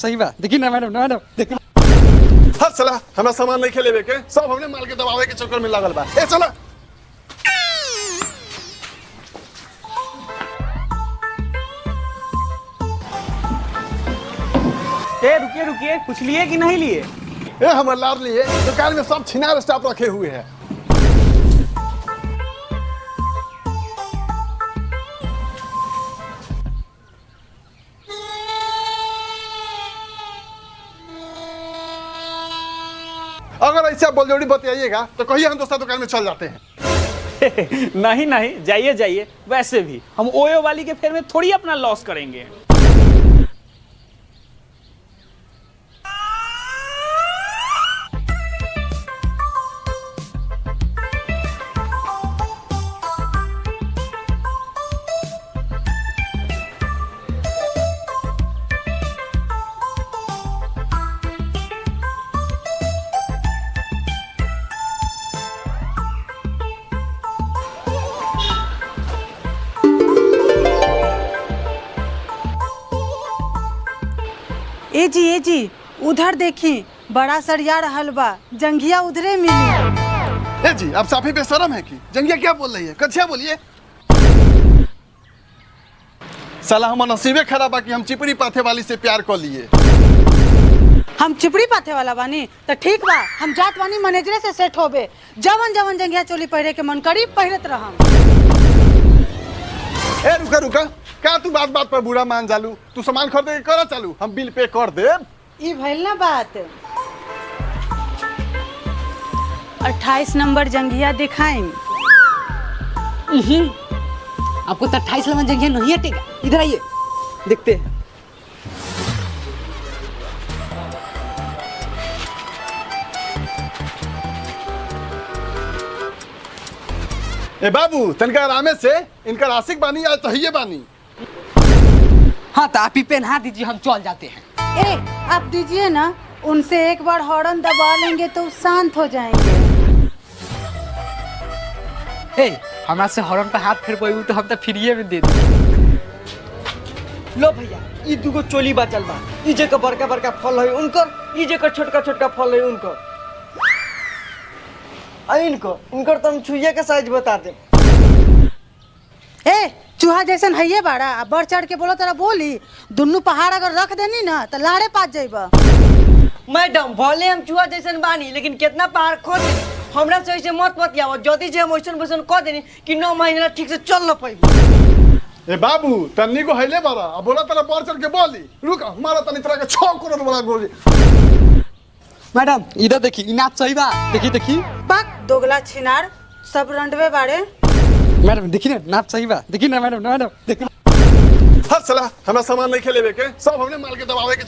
सही बात देखिए ना मैडम देखिए हर सलाह हमें सामान नहीं खेले के सब हमने माल के दबावे के चक्कर में लागल बा। ए चला ए रुकिए रुकिए कुछ लिए कि नहीं लिए? ए हम लार लिए दुकान में सब छिनार स्टाफ रखे हुए हैं। अगर ऐसा बोलजोड़ी बताइएगा तो कहिए हम दूसरा दुकान में चल जाते हैं। नहीं नहीं जाइए जाइए, वैसे भी हम ओयो वाली के फेर में थोड़ी अपना लॉस करेंगे। ए जी उधर देखी बड़ा सरिया रहल बा, जंघिया उधरे मिली। ए जी आप साफी बेशरम है कि जंगिया क्या बोल रही है? कच्छा बोलिए। साला हम नसीबे खराब बा कि हम चिपड़ी पाथे वाली से प्यार कर लिए। हम चिपड़ी पाथे वाला बानी तो ठीक बा, हम जात बानी मैनेजरे से सेट होबे। जवन जवन जंघिया चोली पहिरे के मन करी पहिरत रहम। ए रुका रुका, का तू बात बात पर बुरा मान जालू? तू सामान खरीदे के करा चालू, हम बिल पे कर दे। ई भइल ना बात। 28 नंबर जंघिया दिखाई। आपको तो 28 नंबर जंघिया नहीं हटेगा। इधर आइए देखते हैं। ए बाबू तनका आरामे से, इनका आशिक बानी या तहिए बानी? हाँ तो आप ही पहना दीजिए, हम चल जाते हैं। ए आप दीजिए ना, उनसे एक बार हॉर्न दबा लेंगे तो शांत हो जाएंगे। हमारे से हॉर्न पे हाथ फेर पाई तो हम तो फ्रीए में दे देंगे। लो भैया, ई दुगो चोली बचल बा। ई जे का बड़का बड़का फल है उनकर, ई जे का छोटका छोटका फल है उनकर। इनकर तो हम छुइया के साइज बता दे। ए चूहा जैसन है ये बाड़ा, बढ़ चढ़ के बोलो तेरा बोली। दुन्नू पहाड़ अगर रख देनी ना तो लाड़े पास जाइबा। मैडम भले हम चूहा जैसन बानी, लेकिन कितना पहाड़ खोद देनी। हमरा से ऐसे मत आओ, जल्दी जे हम वैसन वैसन कह देनी कि 9 महीना ठीक से चल न पाई। ए बाबू तन्नी को हैले बारा, अब बोला तेरा बढ़ चढ़ के बोली। रुक हमारा तनी तरह के 6 करोड़ वाला गोली। मैडम इधर देखी, इनाप सही बा। देखी पक दोगला छिनार, सब रंडवे बाड़े। मैडम देखिए ना नाप सही बा, देखिए ना मैडम देखिए। हर सलाह हमें सामान नहीं खेले के सब हमने माल के दबावे के